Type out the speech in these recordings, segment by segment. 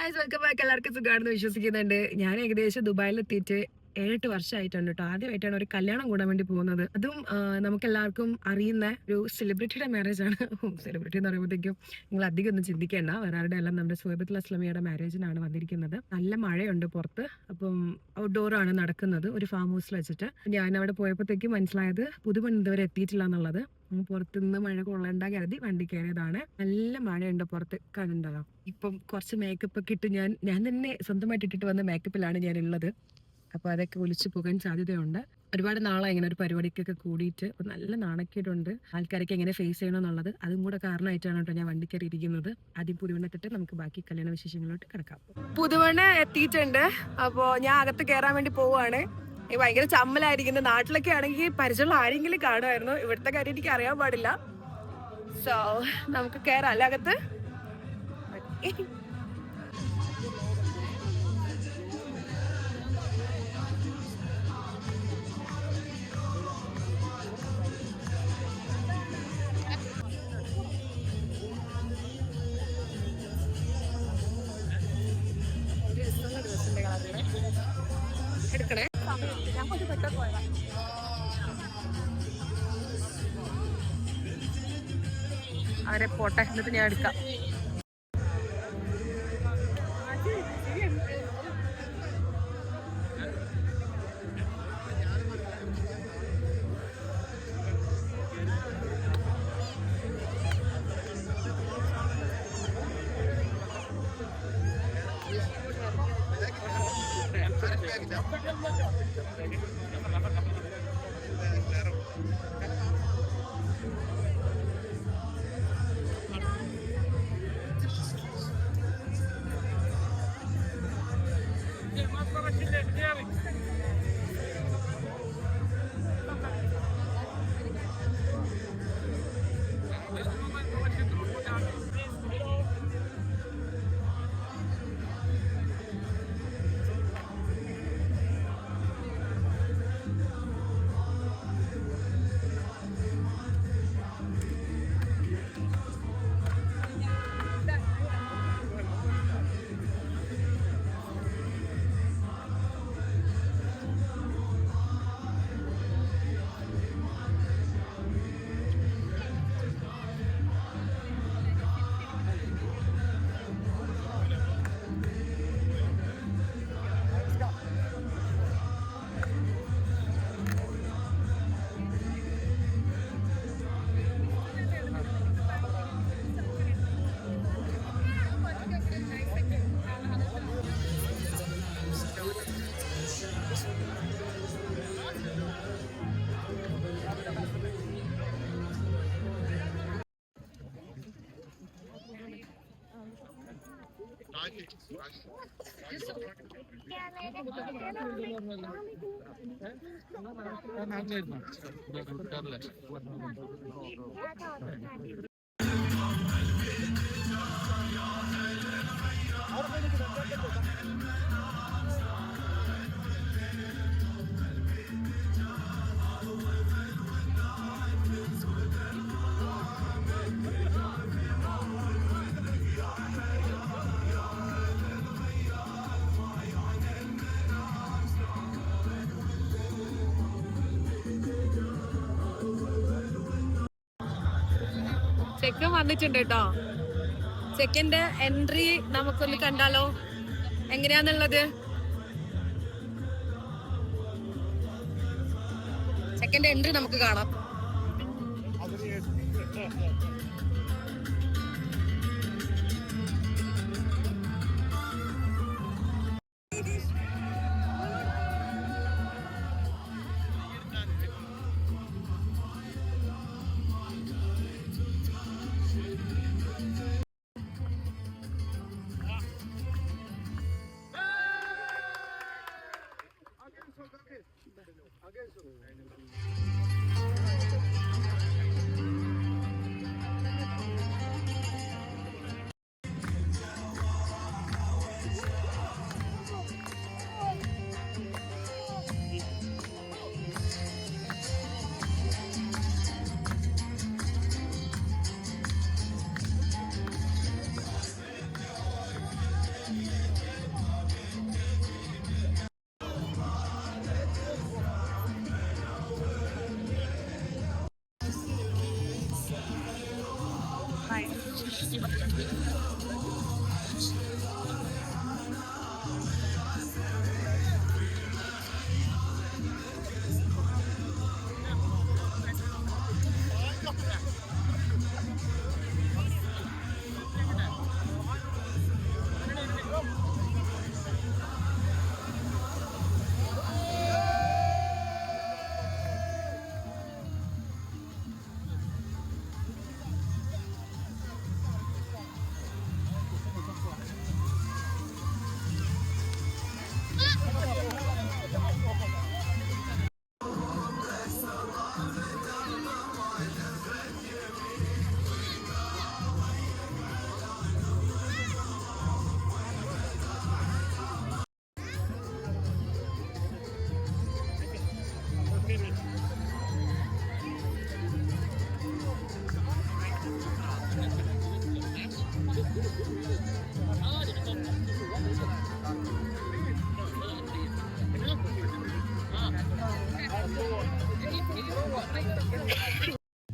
Guys, welcome back. എല്ലാവർക്കും സുഖമാണെന്ന് വിശ്വസിക്കുന്നുണ്ട്. ഞാൻ ഏകദേശം ദുബായിലെത്തിയിട്ട് 7-8 വർഷമായിട്ടുണ്ട് കേട്ടോ. ആദ്യമായിട്ടാണ് ഒരു കല്യാണം കൂടാൻ വേണ്ടി പോകുന്നത്. അതും നമുക്ക് എല്ലാവർക്കും അറിയുന്ന ഒരു സെലിബ്രിറ്റിയുടെ മാരേജ് ആണ്. സെലിബ്രിറ്റി എന്ന് പറയുമ്പോഴത്തേക്കും നിങ്ങൾ അധികം ഒന്നും ചിന്തിക്കേണ്ട, വേറെ ആരുടെ എല്ലാം നമ്മുടെ സുഹൈബത്തുൽ അസ്ലമിയുടെ മാരേജിനാണ് വന്നിരിക്കുന്നത്. നല്ല മഴയുണ്ട് പുറത്ത്, അപ്പം ഔട്ട്ഡോർ ആണ് നടക്കുന്നത്, ഒരു ഫാം ഹൗസിൽ വെച്ചിട്ട്. ഞാൻ അവിടെ പോയപ്പോഴത്തേക്കും മനസ്സിലായത് പുതുപെണ്ണ് ഇതുവരെ എത്തിയിട്ടില്ല എന്നുള്ളത്. പുറത്തുനിന്ന് മഴ കൊള്ളേണ്ട കരുതി വണ്ടി കയറിയതാണ്. നല്ല മഴയുണ്ട് പുറത്ത്, കാണുന്നുണ്ടല്ലോ. ഇപ്പം കുറച്ച് മേക്കപ്പ് ഒക്കെ ഇട്ട് ഞാൻ തന്നെ സ്വന്തമായിട്ട് ഇട്ടിട്ട് വന്ന മേക്കപ്പിലാണ് ഞാൻ ഉള്ളത്. അപ്പൊ അതൊക്കെ ഒലിച്ചു പോകാൻ സാധ്യതയുണ്ട്. ഒരുപാട് നാളെ ഇങ്ങനെ ഒരു പരിപാടിക്കൊക്കെ കൂടിയിട്ട് നല്ല നാണക്കേടുണ്ട്. ആൾക്കാരൊക്കെ എങ്ങനെ ഫേസ് ചെയ്യണമെന്നുള്ളത്, അതും കൂടെ കാരണമായിട്ടാണ് കേട്ടോ ഞാൻ വണ്ടി കയറി ഇരിക്കുന്നത്. ആദ്യം പുതുവണ്ണെത്തിട്ട് നമുക്ക് ബാക്കി കല്യാണ വിശേഷങ്ങളിലോട്ട് കിടക്കാം. പുതുവണ്ണ എത്തിയിട്ടുണ്ട്. അപ്പോ ഞാൻ അകത്ത് കയറാൻ വേണ്ടി പോവാണ്. ഭയങ്കര ചമ്മലായിരിക്കുന്നത്. നാട്ടിലൊക്കെ ആണെങ്കിൽ പരിചയമുള്ള ആരെങ്കിലും കാണുമായിരുന്നു. ഇവിടുത്തെ കാര്യം എനിക്ക് അറിയാൻ പാടില്ല. സോ നമുക്ക് കയറാം അല്ല അകത്ത്. എടുക്കണേ, ഞാൻ கொஞ்சம் പെട്ടെന്ന് പോയതാ. അവരെ പോട്ടെ, എന്നിട്ട് ഞാൻ എടുക്കാം. ചെക്കൻ വന്നിട്ടുണ്ട് കേട്ടോ. ചെക്കന്റെ എൻട്രി നമുക്കൊന്ന് കണ്ടാലോ എങ്ങനെയാന്നുള്ളത്. ചെക്കന്റെ എൻട്രി നമുക്ക് കാണാം.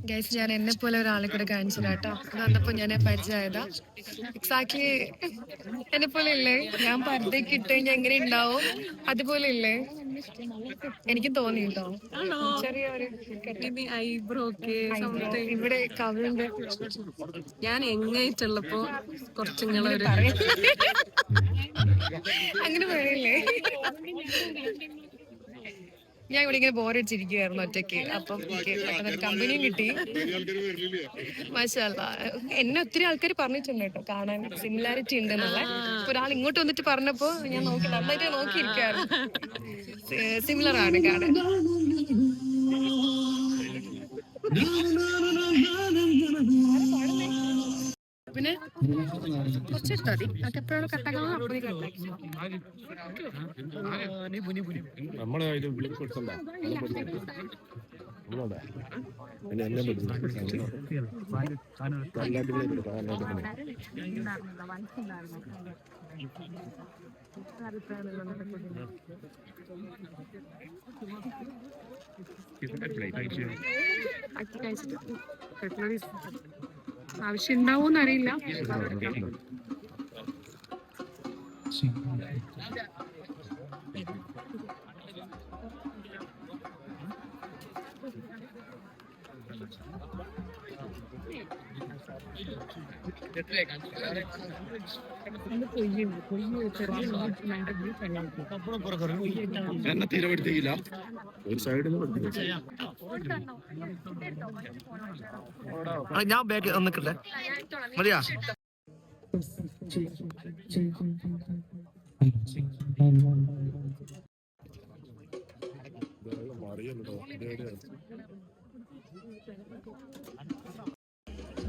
ഗൈസ്, ഞാൻ എന്നെ പോലെ ഒരാളെ കൂടെ കാണിച്ചില്ല കേട്ടോ. അത് വന്നപ്പോ ഞാൻ പരിചയമായതാ. എക്സാക്ട്ലി എന്നെ പോലെ ഇല്ലേ? ഞാൻ പർദ്ദയൊക്കെ ഇട്ട് കഴിഞ്ഞാൽ എങ്ങനെ ഉണ്ടാവും അതുപോലെ ഇല്ലേ? എനിക്കും തോന്നി കേട്ടോ. ചെറിയൊരു ഐബ്രോ ഒക്കെ ഇവിടെ കവിളുണ്ട്. ഞാൻ എങ്ങായിട്ടുള്ളപ്പോ കുറച്ചിങ്ങനെ അങ്ങനെ പറയില്ലേ? ഞാൻ ഇവിടെ ഇങ്ങനെ ബോറടിച്ചിരിക്കുവായിരുന്നു ഒറ്റയ്ക്ക്. അപ്പം എനിക്ക് പെട്ടെന്ന് കമ്പനിയും കിട്ടി. മാഷാല്ലാ, എന്നെ ഒത്തിരി ആൾക്കാർ പറഞ്ഞിട്ടുണ്ട് കേട്ടോ, കാണാൻ സിമിലാരിറ്റി ഉണ്ടെന്നുള്ള. ഒരാൾ ഇങ്ങോട്ട് വന്നിട്ട് പറഞ്ഞപ്പോ ഞാൻ നോക്കി, നന്നായിട്ട് നോക്കിയിരിക്കായിരുന്നു. സിമിലർ ആണ് കാണാൻ. പിന്നെ കുറച്ചെടുത്താൽ മതി. അതൊക്കെ എപ്പോഴും കട്ടാക്കണം. അപ്പോൾ ആവശ്യം ഉണ്ടാവോന്ന് അറിയില്ല. എന്നെ തീരെ പഠിത്തില്ല ഒരു സൈഡിൽ ഞാൻ ബാഗ് നിൽക്കട്ടെ മതിയാ.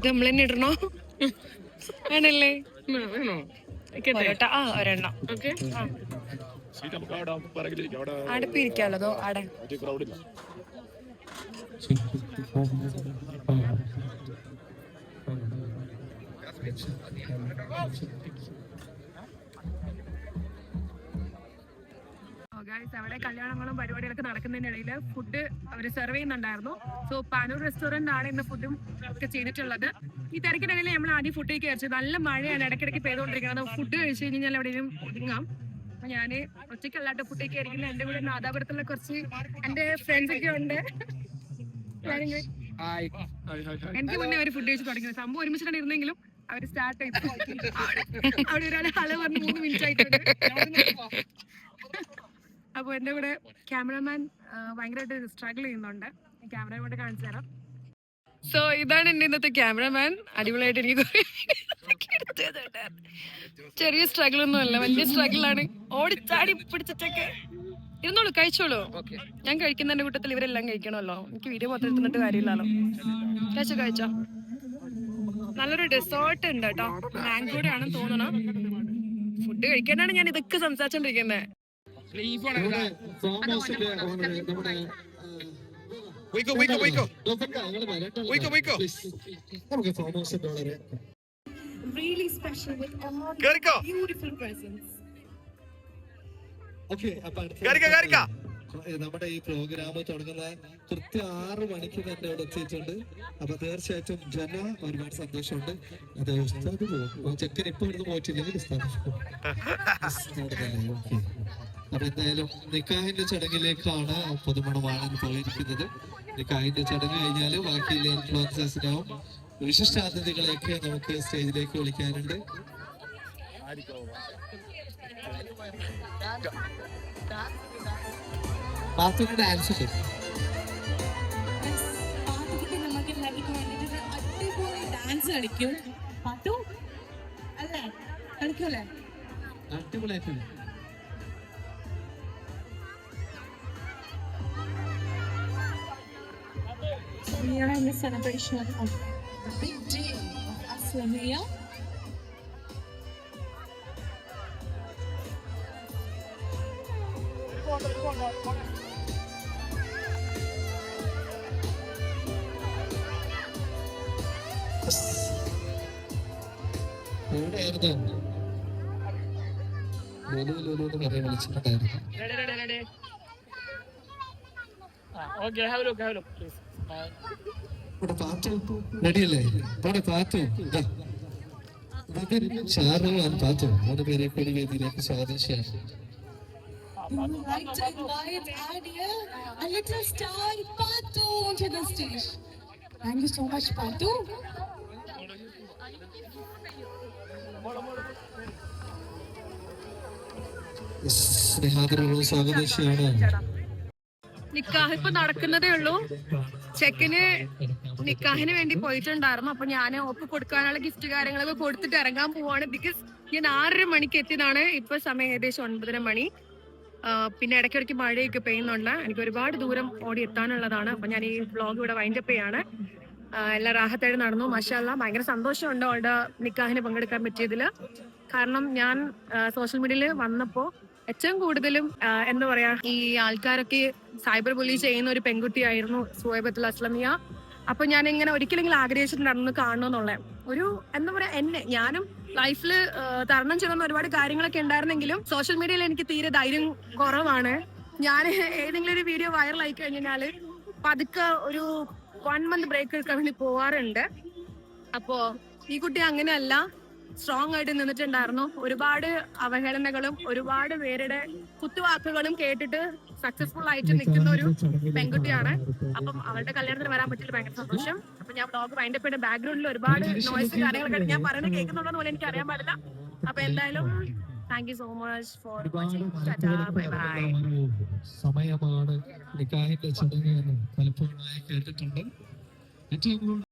നമ്മൾ തന്നെ ഇടണോ? ആണല്ലേ? ഒരെണ്ണം അടുപ്പിരിക്കാലോ? അതോ അട അവിടെ കല്യാണങ്ങളും പരിപാടികളൊക്കെ നടക്കുന്നതിന്റെ ഇടയിൽ ഫുഡ് അവർ സെർവ് ചെയ്യുന്നുണ്ടായിരുന്നു. സോ പാനൂർ റെസ്റ്റോറന്റ് ആണ് ഇന്ന് ഫുഡും ഒക്കെ ചെയ്തിട്ടുള്ളത്. ഈ തിരക്കിനിടയിൽ നമ്മൾ ആദ്യം ഫുഡ് കഴിച്ചു. നല്ല മഴയാണ് ഇടയ്ക്കിടയ്ക്ക് പെയ്തുകൊണ്ടിരിക്കുന്നത്. ഫുഡ് കഴിച്ചു കഴിഞ്ഞാൽ എവിടെയും ഒതുങ്ങാം. അപ്പൊ ഞാന് ഒറ്റയ്ക്കല്ലാണ്ട് ഫുഡ് കഴിക്കായിരിക്കുന്നത്. എന്റെ കൂടെ നാദാപുരത്തുള്ള കുറച്ച് എന്റെ ഫ്രണ്ട്സ് ഒക്കെ ഉണ്ട്. എനിക്ക് മുന്നേ അവർ ഫുഡ് കഴിച്ച് തുടങ്ങിയത്. സംഭവം ഒരുമിച്ചിട്ടാണ് ഇരുന്നെങ്കിലും അവര് സ്റ്റാർട്ട് ചെയ്തു. അവിടെ ഒരാൾ ഹല പറഞ്ഞ് 3 മിനിറ്റ് ആയിട്ടുണ്ട്. അപ്പൊ എന്റെ കൂടെ ക്യാമറമാൻ ഭയങ്കരമായിട്ട് സ്ട്രഗിൾ ചെയ്യുന്നുണ്ട്. ക്യാമറ കൊണ്ട് കാണിച്ചു തരാം. സോ ഇതാണ് എന്റെ ഇന്നത്തെ ക്യാമറമാൻ. അടിപൊളിയായിട്ട് എനിക്ക് ചെറിയ സ്ട്രഗിൾ ഒന്നും അല്ല, വലിയ സ്ട്രഗിളാണ്. ഓടിച്ചാടി പിടിച്ചൊക്കെ ഇരുന്നോളൂ, കഴിച്ചോളൂ. ഞാൻ കഴിക്കുന്നതിന്റെ കൂട്ടത്തിൽ ഇവരെല്ലാം കഴിക്കണമല്ലോ. എനിക്ക് വീഡിയോ മൊത്തം എടുത്തിട്ട് കാര്യമില്ലല്ലോ. കഴിച്ചോ. നല്ലൊരു ഡെസേർട്ട് ഉണ്ട് കേട്ടോ. മാംഗോയുടെ ആണെന്ന് തോന്നണം. ഫുഡ് കഴിക്കാനാണ് ഞാൻ ഇതൊക്കെ സംസാരിച്ചോണ്ടിരിക്കുന്നത്. Really special with a beautiful presents. Okay, നമ്മുടെ ഈ പ്രോഗ്രാം തുടങ്ങുന്ന കൃത്യം 6 മണിക്ക് തന്നെ ഇവിടെ എത്തിയിട്ടുണ്ട്. അപ്പൊ തീർച്ചയായിട്ടും ജന ഒരുപാട് സന്തോഷമുണ്ട്. അത് ഉസ്താദ് പോകും, ചെക്കൻ ഇപ്പൊ ഇവിടുന്ന് പോയിട്ടില്ലെങ്കിൽ ഉസ്താദ് പോകും. ഓക്കെ, അപ്പൊ എന്തായാലും നിക്കാഹിന്റെ ചടങ്ങിലേക്കാണ് പുതുമണവാളൻ പോയിരിക്കുന്നത്. നിക്കാഹിന്റെ ചടങ്ങ് കഴിഞ്ഞാല് ബാക്കിയുള്ള ഇൻഫ്ലുവൻസേഴ്സിനാവും വിശിഷ്ടാതിഥികളെയൊക്കെ നമുക്ക് സ്റ്റേജിലേക്ക് വിളിക്കാനുണ്ട്. പാത്തുവിന്റെ ഡാൻസ് ഉണ്ട്. നമുക്ക് എല്ലാവർക്കും വേണ്ടിട്ട് അടിപൊളി ഡാൻസ് കളിക്കും. പാട്ടു അല്ലേ, കളിക്കൂലേ? അടിപൊളിയായിട്ടുണ്ട്. So we are in the celebration of the big day of Aslamia. എവിടെയായിരുന്നു ലുലു കഥ വിളിച്ചിട്ടുണ്ടായിരുന്നു. ഇവിടെ പാത്തു റെഡിയല്ലേ? ഇവിടെ പാത്തു ഷാറു ആൻഡ് പാത്തു 3 പേരെ കൂടി വേദിയിലേക്ക് സ്വാഗതം ചെയ്യാം. We would like to invite our dear a little star Patu onto the stage. Thank you so much, Patu. സ്നേഹാദരവും സ്വാഗതം ചെയ്യാണ്. നിക്കാഹ് ഇപ്പൊ നടക്കുന്നതേ ഉള്ളൂ. ചെക്കന് നിക്കാഹിന് വേണ്ടി പോയിട്ടുണ്ടായിരുന്നു. അപ്പൊ ഞാൻ ഒപ്പ് കൊടുക്കാനുള്ള ഗിഫ്റ്റ് കാര്യങ്ങളൊക്കെ കൊടുത്തിട്ട് ഇറങ്ങാൻ പോവാണ്. ബിക്കോസ് ഞാൻ 6:30 മണിക്ക് എത്തിയതാണ്. ഇപ്പൊ സമയം ഏകദേശം 9:30 മണി. പിന്നെ ഇടയ്ക്കിടയ്ക്ക് മഴയൊക്കെ പെയ്യുന്നുണ്ട്. എനിക്ക് ഒരുപാട് ദൂരം ഓടി എത്താനുള്ളതാണ്. അപ്പൊ ഞാൻ ഈ വ്ളോഗ് ഇവിടെ വൈൻഡപ്പ് ചെയ്യാണ്. എല്ലാ റാഹത്തായിട്ട് നടന്നു. മാഷാ അല്ലാ, ഭയങ്കര സന്തോഷമുണ്ട് അവളുടെ നിക്കാഹിന് പങ്കെടുക്കാൻ പറ്റിയതില്. കാരണം ഞാൻ സോഷ്യൽ മീഡിയയിൽ വന്നപ്പോ ഏറ്റവും കൂടുതലും എന്താ പറയാ, ഈ ആൾക്കാരൊക്കെ സൈബർ ബുള്ളി ചെയ്യുന്ന ഒരു പെൺകുട്ടിയായിരുന്നു സുഹൈബത്തുൽ അസ്ലമിയ. അപ്പൊ ഞാൻ ഇങ്ങനെ ഒരിക്കലെങ്കിലും ആഗ്രഹിച്ചിട്ടുണ്ടായിരുന്നു കാണണമെന്നുള്ള ഒരു എന്താ പറയാ, ഞാനും ലൈഫില് തരണം ചെയ്യുന്ന ഒരുപാട് കാര്യങ്ങളൊക്കെ ഉണ്ടായിരുന്നെങ്കിലും സോഷ്യൽ മീഡിയയിൽ എനിക്ക് തീരെ ധൈര്യം കുറവാണ്. ഞാൻ ഏതെങ്കിലും ഒരു വീഡിയോ വൈറലായി കഴിഞ്ഞാല് പതുക്കെ ഒരു 1 മന്ത് ബ്രേക്ക് എടുക്കാൻ വേണ്ടി പോവാറുണ്ട്. അപ്പോ ഈ കുട്ടി അങ്ങനെയല്ല, സ്ട്രോങ് ആയിട്ട് നിന്നിട്ടുണ്ടായിരുന്നു. ഒരുപാട് അവഹേളനകളും ഒരുപാട് പേരുടെ കുത്തുവാക്കുകളും കേട്ടിട്ട് സക്സസ്ഫുൾ ആയിട്ട് നിൽക്കുന്ന ഒരു പെൺകുട്ടിയാണ്. അപ്പം അവളുടെ കല്യാണത്തിന് വരാൻ പറ്റില്ല, ഭയങ്കര സന്തോഷം. അപ്പൊ ഞാൻ വ്ളോഗ് വൈൻഡപ്പ് ചെയ്ത ബാക്ക്ഗ്രൗണ്ടിൽ ഒരുപാട് നോയ്സ് കാര്യങ്ങളൊക്കെ ഞാൻ പറയുന്നത് കേൾക്കുന്നുണ്ടോ പോലെ എനിക്ക് അറിയാൻ പാടില്ല. അപ്പൊ എന്തായാലും thank you so much for watching. Bye bye. സമയമാണ് നിക്കാഹിന്റെ ചടങ്ങ് എന്ന് പലപ്പോഴായി കേട്ടിട്ടുണ്ട്. ഏറ്റവും